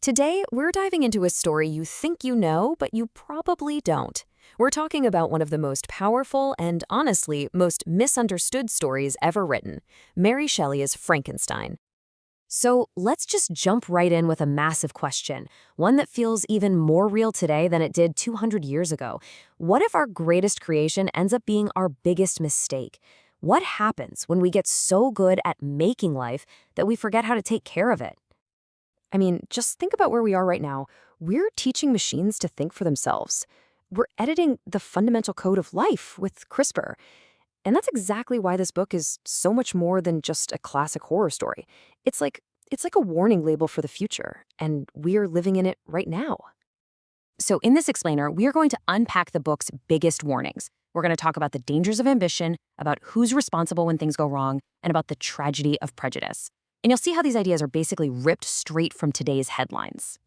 Today, we're diving into a story you think you know, but you probably don't. We're talking about one of the most powerful and, honestly, most misunderstood stories ever written, Mary Shelley's Frankenstein. So let's just jump right in with a massive question, one that feels even more real today than it did 200 years ago. What if our greatest creation ends up being our biggest mistake? What happens when we get so good at making life that we forget how to take care of it? I mean, just think about where we are right now. We're teaching machines to think for themselves. We're editing the fundamental code of life with CRISPR. And that's exactly why this book is so much more than just a classic horror story. It's like a warning label for the future, and we're living in it right now. So in this explainer, we are going to unpack the book's biggest warnings. We're going to talk about the dangers of ambition, about who's responsible when things go wrong, and about the tragedy of prejudice. And you'll see how these ideas are basically ripped straight from today's headlines.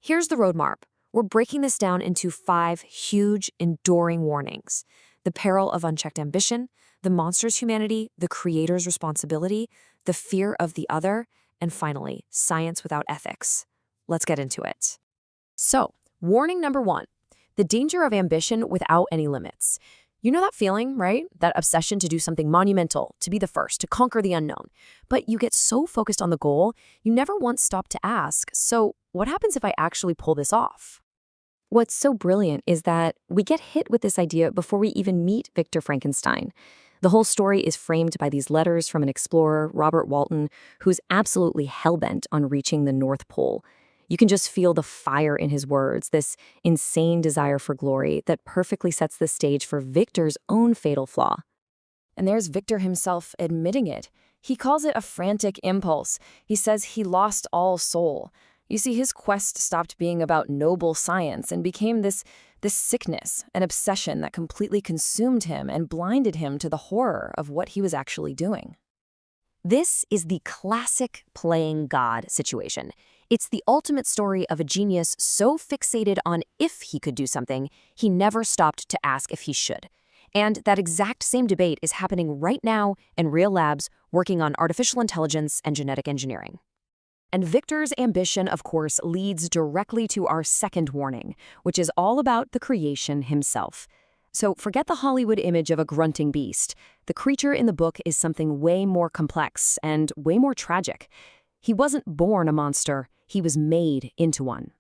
Here's the roadmap. We're breaking this down into 5 huge, enduring warnings. The peril of unchecked ambition, the monster's humanity, the creator's responsibility, the fear of the other, and finally, science without ethics. Let's get into it. So, warning number 1, the danger of ambition without any limits. You know that feeling, right? That obsession to do something monumental, to be the first, to conquer the unknown. But you get so focused on the goal, you never once stop to ask, so what happens if I actually pull this off? What's so brilliant is that we get hit with this idea before we even meet Victor Frankenstein. The whole story is framed by these letters from an explorer, Robert Walton, who's absolutely hellbent on reaching the North Pole. You can just feel the fire in his words, this insane desire for glory that perfectly sets the stage for Victor's own fatal flaw. And there's Victor himself admitting it. He calls it a frantic impulse. He says he lost all soul. You see, his quest stopped being about noble science and became this sickness, an obsession that completely consumed him and blinded him to the horror of what he was actually doing. This is the classic playing God situation. It's the ultimate story of a genius so fixated on if he could do something, he never stopped to ask if he should. And that exact same debate is happening right now in real labs working on artificial intelligence and genetic engineering. And Victor's ambition, of course, leads directly to our second warning, which is all about the creation himself. So forget the Hollywood image of a grunting beast. The creature in the book is something way more complex and way more tragic. He wasn't born a monster, he was made into one.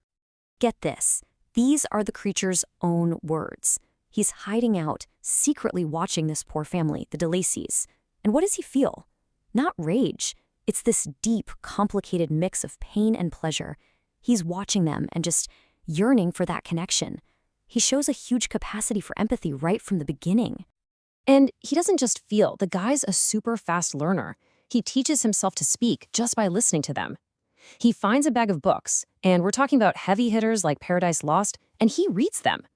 Get this, these are the creature's own words. He's hiding out, secretly watching this poor family, the de Lacys. And what does he feel? Not rage. It's this deep, complicated mix of pain and pleasure. He's watching them and just yearning for that connection. He shows a huge capacity for empathy right from the beginning. And he doesn't just feel, the guy's a super fast learner. He teaches himself to speak just by listening to them. He finds a bag of books, and we're talking about heavy hitters like Paradise Lost, and he reads them.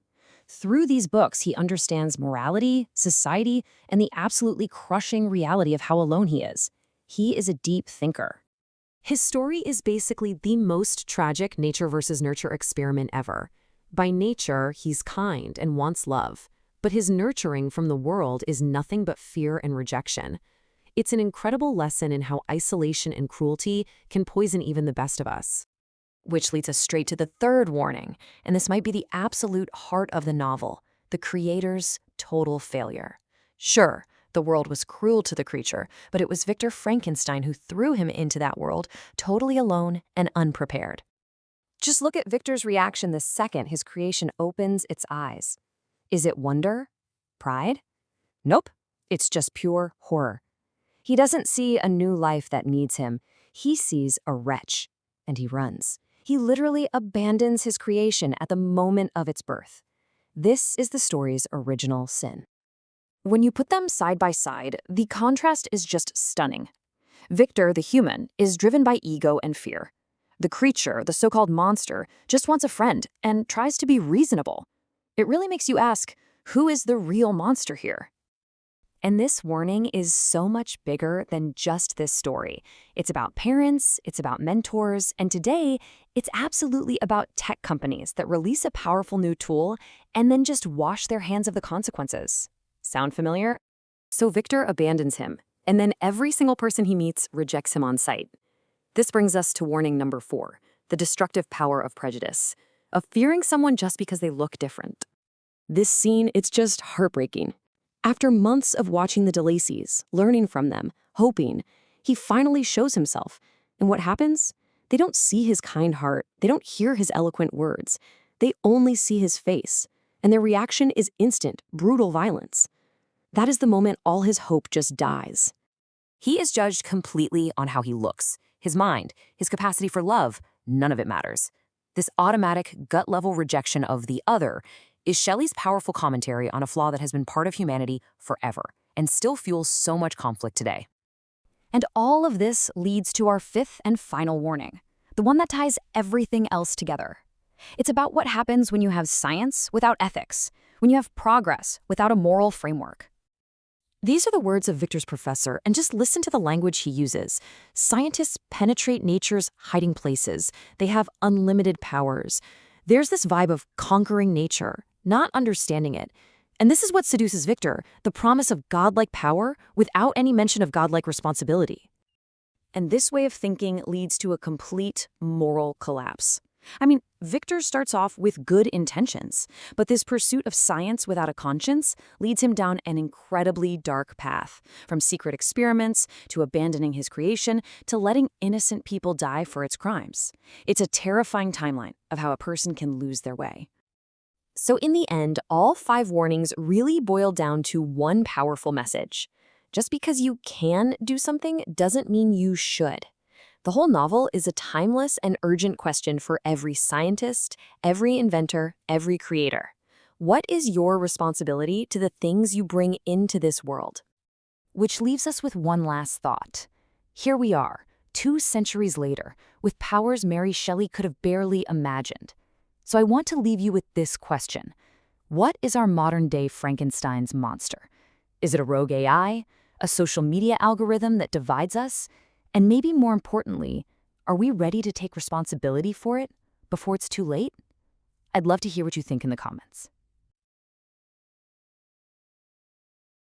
Through these books, he understands morality, society, and the absolutely crushing reality of how alone he is. He is a deep thinker. His story is basically the most tragic nature versus nurture experiment ever. By nature, he's kind and wants love, but his nurturing from the world is nothing but fear and rejection. It's an incredible lesson in how isolation and cruelty can poison even the best of us. Which leads us straight to the third warning, and this might be the absolute heart of the novel, the creator's total failure. Sure, the world was cruel to the creature, but it was Victor Frankenstein who threw him into that world, totally alone and unprepared. Just look at Victor's reaction the second his creation opens its eyes. Is it wonder? Pride? Nope, it's just pure horror. He doesn't see a new life that needs him. He sees a wretch, and he runs. He literally abandons his creation at the moment of its birth. This is the story's original sin. When you put them side by side, the contrast is just stunning. Victor, the human, is driven by ego and fear. The creature, the so-called monster, just wants a friend and tries to be reasonable. It really makes you ask, who is the real monster here? And this warning is so much bigger than just this story. It's about parents, it's about mentors, and today, it's absolutely about tech companies that release a powerful new tool and then just wash their hands of the consequences. Sound familiar? So Victor abandons him, and then every single person he meets rejects him on sight. This brings us to warning number 4, the destructive power of prejudice, of fearing someone just because they look different. This scene, it's just heartbreaking. After months of watching the de Lacys, learning from them, hoping, he finally shows himself. And what happens? They don't see his kind heart. They don't hear his eloquent words. They only see his face. And their reaction is instant, brutal violence. That is the moment all his hope just dies. He is judged completely on how he looks, his mind, his capacity for love. None of it matters. This automatic, gut-level rejection of the other is Shelley's powerful commentary on a flaw that has been part of humanity forever and still fuels so much conflict today. And all of this leads to our fifth and final warning, the one that ties everything else together. It's about what happens when you have science without ethics, when you have progress without a moral framework. These are the words of Victor's professor, and just listen to the language he uses. Scientists penetrate nature's hiding places. They have unlimited powers. There's this vibe of conquering nature, not understanding it. And this is what seduces Victor, the promise of godlike power without any mention of godlike responsibility. And this way of thinking leads to a complete moral collapse. I mean, Victor starts off with good intentions, but this pursuit of science without a conscience leads him down an incredibly dark path, from secret experiments to abandoning his creation to letting innocent people die for its crimes. It's a terrifying timeline of how a person can lose their way. So in the end, all 5 warnings really boil down to one powerful message. Just because you can do something doesn't mean you should. The whole novel is a timeless and urgent question for every scientist, every inventor, every creator. What is your responsibility to the things you bring into this world? Which leaves us with one last thought. Here we are, 2 centuries later, with powers Mary Shelley could have barely imagined. So I want to leave you with this question. What is our modern-day Frankenstein's monster? Is it a rogue AI? A social media algorithm that divides us? And maybe more importantly, are we ready to take responsibility for it before it's too late? I'd love to hear what you think in the comments.